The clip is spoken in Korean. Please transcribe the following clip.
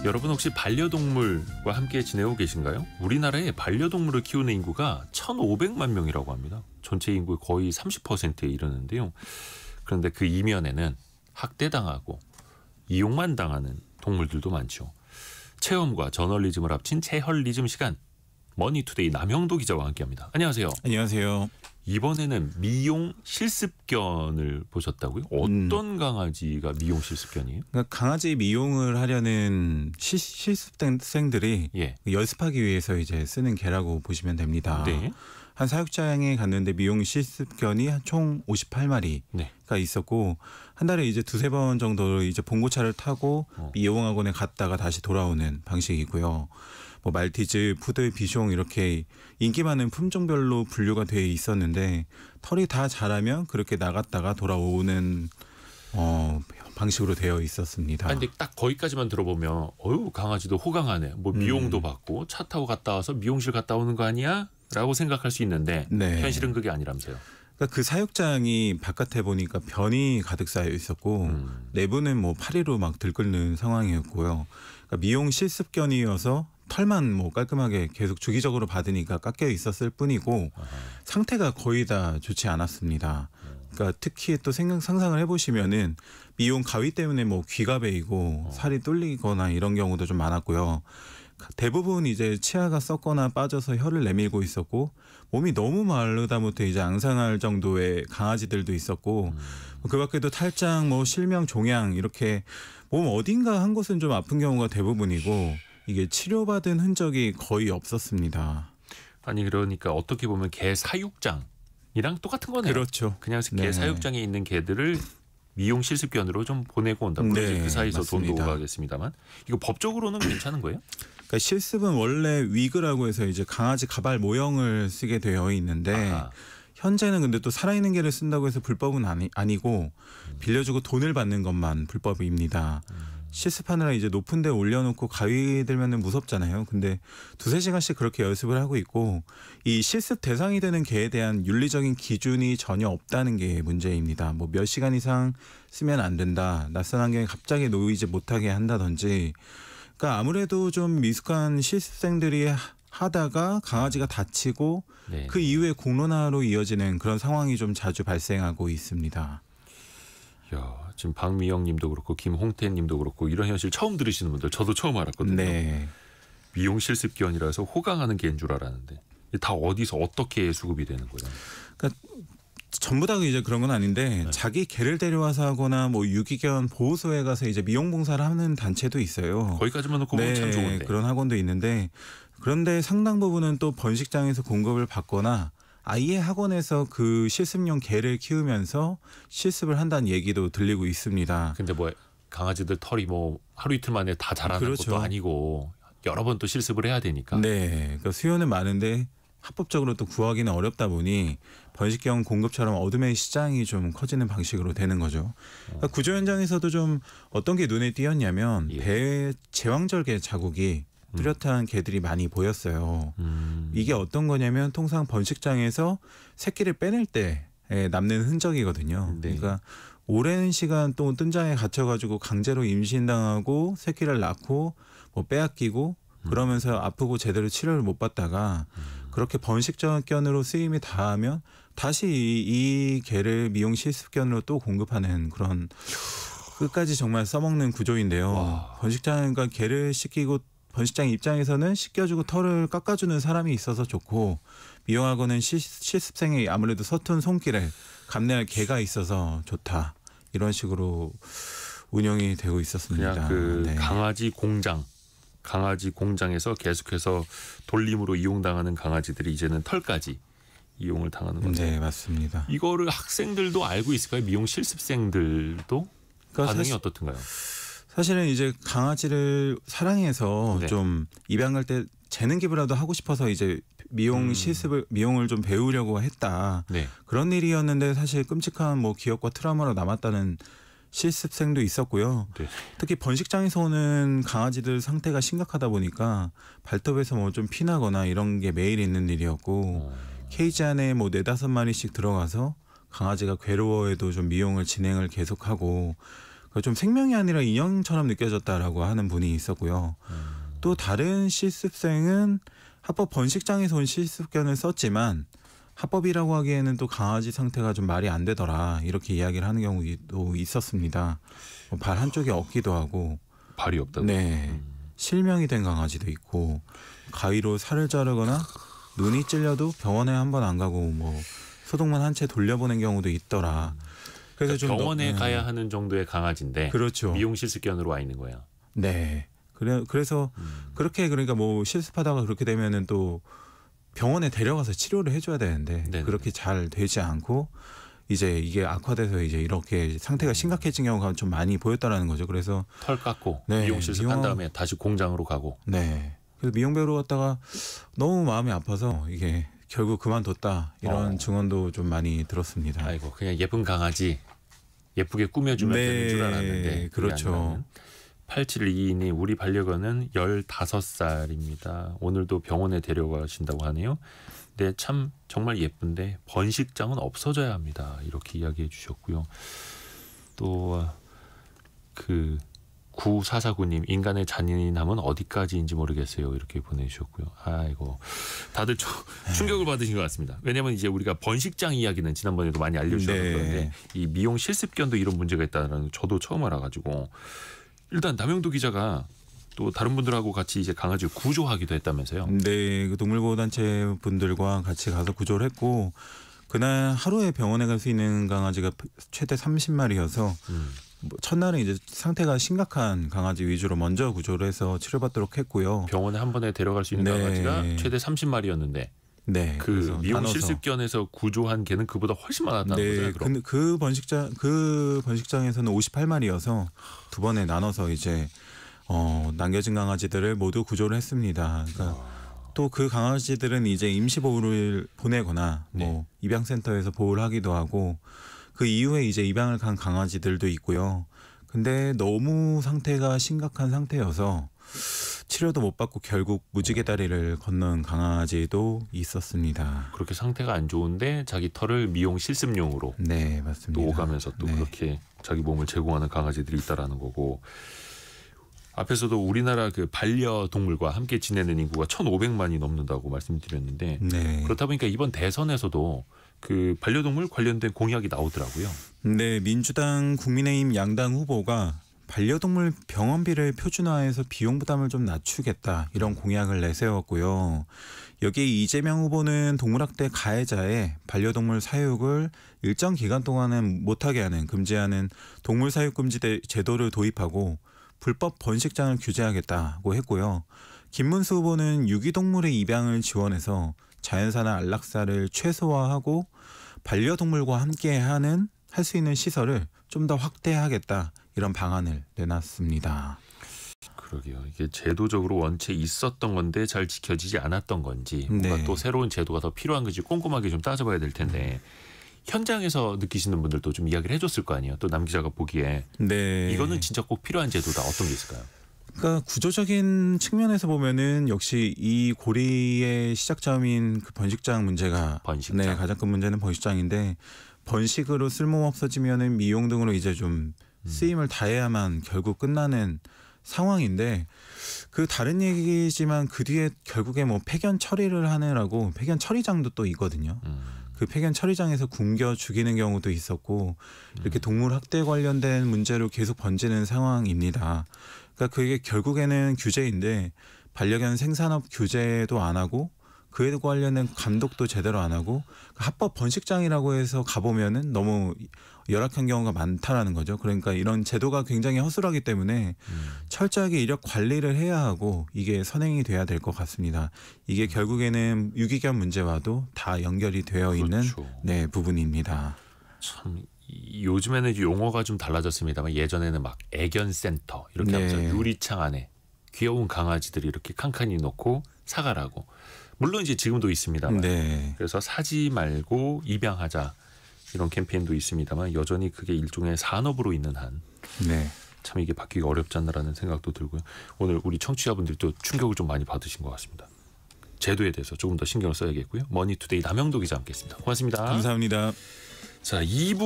여러분 혹시 반려동물과 함께 지내고 계신가요? 우리나라에 반려동물을 키우는 인구가 1,500만 명이라고 합니다. 전체 인구의 거의 30%에 이르는데요. 그런데 그 이면에는 학대당하고 이용만 당하는 동물들도 많죠. 체험과 저널리즘을 합친 체헐리즘 시간, 머니투데이 남형도 기자와 함께합니다. 안녕하세요. 안녕하세요. 이번에는 미용 실습견을 보셨다고요? 어떤 강아지가 미용 실습견이에요? 그러니까 강아지 미용을 하려는 실습생들이 연습하기 위해서 이제 쓰는 개라고 보시면 됩니다. 네. 한 사육장에 갔는데 미용 실습견이 총 58마리가 있었고 한 달에 이제 두세 번 정도 이제 봉고차를 타고 미용학원에 갔다가 다시 돌아오는 방식이고요. 뭐 말티즈, 푸드, 비숑 이렇게 인기 많은 품종별로 분류가 되어 있었는데 털이 다 자라면 그렇게 나갔다가 돌아오는 방식으로 되어 있었습니다. 근데 딱 거기까지만 들어보면 강아지도 호강하네. 뭐 미용도 받고 차 타고 갔다 와서 미용실 갔다 오는 거 아니야? 라고 생각할 수 있는데 현실은 그게 아니라면서요. 그러니까 그 사육장이 바깥에 보니까 변이 가득 쌓여 있었고 내부는 뭐 파리로 막 들끓는 상황이었고요. 그러니까 미용 실습견이어서 털만 뭐 깔끔하게 계속 주기적으로 받으니까 깎여 있었을 뿐이고 상태가 거의 다 좋지 않았습니다. 그러니까 특히 또 상상을 해보시면은 미용 가위 때문에 뭐 귀가 베이고 살이 뚫리거나 이런 경우도 좀 많았고요. 대부분 이제 치아가 썩거나 빠져서 혀를 내밀고 있었고 몸이 너무 마르다 못해 이제 앙상할 정도의 강아지들도 있었고 그 밖에도 탈장, 뭐 실명, 종양 이렇게 몸 어딘가 한 곳은 좀 아픈 경우가 대부분이고 이게 치료받은 흔적이 거의 없었습니다. 아니 그러니까 어떻게 보면 개 사육장이랑 똑같은 거네요. 그렇죠. 그냥 개 사육장에 있는 개들을 미용 실습견으로 좀 보내고 온다. 물론 그 사이에서 맞습니다. 돈도 오가겠습니다만 이거 법적으로는 괜찮은 거예요? 그러니까 실습은 원래 위그라고 해서 이제 강아지 가발 모형을 쓰게 되어 있는데 현재는 근데 또 살아있는 개를 쓴다고 해서 불법은 아니고 빌려주고 돈을 받는 것만 불법입니다. 실습하느라 이제 높은 데 올려놓고 가위 들면은 무섭잖아요. 근데 두세 시간씩 그렇게 연습을 하고 있고 이 실습 대상이 되는 개에 대한 윤리적인 기준이 전혀 없다는 게 문제입니다. 뭐 몇 시간 이상 쓰면 안 된다. 낯선 환경에 갑자기 놓이지 못하게 한다든지. 그러니까 아무래도 좀 미숙한 실습생들이 하다가 강아지가 다치고 그 이후에 공론화로 이어지는 그런 상황이 좀 자주 발생하고 있습니다. 야, 지금 박미영 님도 그렇고 김홍태 님도 그렇고 이런 현실 처음 들으시는 분들 저도 처음 알았거든요. 네. 미용 실습견이라서 호강하는 개인 줄 알았는데 다 어디서 어떻게 수급이 되는 거예요? 그러니까 전부 다 이제 그런 건 아닌데 자기 개를 데려와서 하거나 뭐 유기견 보호소에 가서 이제 미용 봉사를 하는 단체도 있어요. 거기까지만 놓고 보면 참 좋은데. 그런 학원도 있는데 그런데 상당 부분은 또 번식장에서 공급을 받거나 아예 학원에서 그 실습용 개를 키우면서 실습을 한다는 얘기도 들리고 있습니다. 근데 뭐 강아지들 털이 뭐 하루 이틀 만에 다 자라는 것도 아니고 여러 번 또 실습을 해야 되니까. 네, 그러니까 수요는 많은데 합법적으로 또 구하기는 어렵다 보니 번식경 공급처럼 어둠의 시장이 좀 커지는 방식으로 되는 거죠. 그러니까 구조 현장에서도 좀 어떤 게 눈에 띄었냐면 배에 제왕절개 자국이 뚜렷한 개들이 많이 보였어요. 이게 어떤 거냐면 통상 번식장에서 새끼를 빼낼 때 남는 흔적이거든요. 그러니까 오랜 시간 또 뜬장에 갇혀가지고 강제로 임신당하고 새끼를 낳고 뭐 빼앗기고 그러면서 아프고 제대로 치료를 못 받다가 그렇게 번식견으로 쓰임이 닿으면 다시 이 개를 미용 실습견으로 또 공급하는 그런 끝까지 정말 써먹는 구조인데요. 번식장과 개를 씻기고 번식장 입장에서는 씻겨주고 털을 깎아주는 사람이 있어서 좋고 미용학원은 실습생이 아무래도 서툰 손길에 감내할 개가 있어서 좋다. 이런 식으로 운영이 되고 있었습니다. 그냥 강아지 공장에서 계속해서 돌림으로 이용당하는 강아지들이 이제는 털까지 이용을 당하는 건데. 네, 맞습니다. 이거를 학생들도 알고 있을까요? 미용 실습생들도? 그러니까 반응이 어떻든가요? 사실은 이제 강아지를 사랑해서 좀 입양할 때 재능 기부라도 하고 싶어서 이제 미용을 좀 배우려고 했다. 그런 일이었는데 사실 끔찍한 뭐 기억과 트라우마로 남았다는 실습생도 있었고요. 특히 번식장에서 오는 강아지들 상태가 심각하다 보니까 발톱에서 뭐 좀 피나거나 이런 게 매일 있는 일이었고 케이지 안에 뭐 4-5마리씩 들어가서 강아지가 괴로워해도 좀 미용을 진행을 계속하고 좀 생명이 아니라 인형처럼 느껴졌다라고 하는 분이 있었고요. 또 다른 실습생은 합법 번식장에서 온 실습견을 썼지만 합법이라고 하기에는 또 강아지 상태가 좀 말이 안 되더라 이렇게 이야기를 하는 경우도 있었습니다. 발 한쪽이 없기도 하고 발이 없다고. 네, 실명이 된 강아지도 있고 가위로 살을 자르거나 눈이 찔려도 병원에 한 번 안 가고 뭐 소독만 한 채 돌려보낸 경우도 있더라. 그래서 그러니까 좀 병원에 가야 하는 정도의 강아지인데 그렇죠. 미용 실습견으로 와 있는 거야. 네. 그래서 그렇게 그러니까 뭐 실습하다가 그렇게 되면은 또 병원에 데려가서 치료를 해줘야 되는데 네네. 그렇게 잘 되지 않고 이제 이게 악화돼서 이제 이렇게 상태가 심각해진 경우가 좀 많이 보였다라는 거죠. 그래서 털 깎고 네, 미용 실습한 다음에 다시 공장으로 가고. 네. 그래서 미용 배우러 갔다가 너무 마음이 아파서 이게 결국 그만뒀다 이런 증언도 좀 많이 들었습니다. 아이고 그냥 예쁜 강아지 예쁘게 꾸며주면 네, 되는 줄 알았는데 그렇죠. 8722님 우리 반려견은 15살입니다. 오늘도 병원에 데려가신다고 하네요. 네, 참 정말 예쁜데 번식장은 없어져야 합니다. 이렇게 이야기해 주셨고요. 또 그 9449님 인간의 잔인함은 어디까지인지 모르겠어요. 이렇게 보내주셨고요. 아이고 다들 충격을 받으신 것 같습니다. 왜냐하면 이제 우리가 번식장 이야기는 지난번에도 많이 알려주셨는데 네. 이 미용 실습견도 이런 문제가 있다는 걸 저도 처음 알아가지고 일단 남영도 기자가 또 다른 분들하고 같이 이제 강아지를 구조하기도 했다면서요. 네, 그 동물보호단체 분들과 같이 가서 구조를 했고 그날 하루에 병원에 갈 수 있는 강아지가 최대 30마리여서 뭐 첫날은 이제 상태가 심각한 강아지 위주로 먼저 구조를 해서 치료받도록 했고요. 병원에 한 번에 데려갈 수 있는 네. 강아지가 최대 30마리였는데 네, 그 그래서 미용 나눠서. 실습견에서 구조한 개는 그보다 훨씬 많았다는 네, 거죠. 그럼. 근데 그 번식장에서는 58마리여서 두 번에 나눠서 이제 남겨진 강아지들을 모두 구조를 했습니다. 그러니까 또 그 강아지들은 이제 임시보호를 보내거나 뭐 입양센터에서 보호를 하기도 하고 그 이후에 이제 입양을 간 강아지들도 있고요. 근데 너무 상태가 심각한 상태여서 치료도 못 받고 결국 무지개 다리를 건넌 강아지도 있었습니다. 그렇게 상태가 안 좋은데 자기 털을 미용 실습용으로 네, 맞습니다. 또 오가면서 또 네. 그렇게 자기 몸을 제공하는 강아지들이 있다라는 거고 앞에서도 우리나라 그 반려동물과 함께 지내는 인구가 1,500만이 넘는다고 말씀드렸는데 네. 그렇다 보니까 이번 대선에서도 그 반려동물 관련된 공약이 나오더라고요. 네, 민주당 국민의힘 양당 후보가 반려동물 병원비를 표준화해서 비용 부담을 좀 낮추겠다 이런 공약을 내세웠고요. 여기에 이재명 후보는 동물학대 가해자의 반려동물 사육을 일정 기간 동안은 못하게 하는 금지하는 동물 사육 금지 제도를 도입하고 불법 번식장을 규제하겠다고 했고요. 김문수 후보는 유기동물의 입양을 지원해서 자연사나 안락사를 최소화하고 반려동물과 함께하는 할 수 있는 시설을 좀 더 확대하겠다 이런 방안을 내놨습니다. 그러게요. 이게 제도적으로 원체 있었던 건데 잘 지켜지지 않았던 건지 뭔가 네. 또 새로운 제도가 더 필요한 건지 꼼꼼하게 좀 따져봐야 될 텐데 현장에서 느끼시는 분들도 좀 이야기를 해줬을 거 아니에요. 또 남 기자가 보기에 네. 이거는 진짜 꼭 필요한 제도다. 어떤 게 있을까요? 그러니까 구조적인 측면에서 보면은 역시 이 고리의 시작점인 그 번식장 문제가 번식장. 네, 가장 큰 문제는 번식장인데 번식으로 쓸모 없어지면은 미용 등으로 이제 좀 쓰임을 다해야만 결국 끝나는 상황인데 그 다른 얘기지만 그 뒤에 결국에 뭐 폐견 처리를 하느라고 폐견 처리장도 또 있거든요. 그 폐견 처리장에서 굶겨 죽이는 경우도 있었고 이렇게 동물 학대 관련된 문제로 계속 번지는 상황입니다. 그러니까 그게 결국에는 규제인데 반려견 생산업 규제도 안 하고 그에 관련된 감독도 제대로 안 하고 합법 번식장이라고 해서 가보면은 너무 열악한 경우가 많다라는 거죠. 그러니까 이런 제도가 굉장히 허술하기 때문에 철저하게 이력 관리를 해야 하고 이게 선행이 돼야 될 것 같습니다. 이게 결국에는 유기견 문제와도 다 연결이 되어 있는 그렇죠. 네, 부분입니다. 참 요즘에는 용어가 좀 달라졌습니다만 예전에는 막 애견센터 이렇게 네. 하면서 유리창 안에 귀여운 강아지들이 이렇게 칸칸이 놓고 사가라고. 물론 이제 지금도 있습니다만. 네. 그래서 사지 말고 입양하자 이런 캠페인도 있습니다만 여전히 그게 일종의 산업으로 있는 한 네. 참 이게 바뀌기 어렵지 않나라는 생각도 들고요. 오늘 우리 청취자분들도 충격을 좀 많이 받으신 것 같습니다. 제도에 대해서 조금 더 신경을 써야겠고요. 머니투데이 남영도 기자 함께했습니다. 고맙습니다. 감사합니다. 자, 2부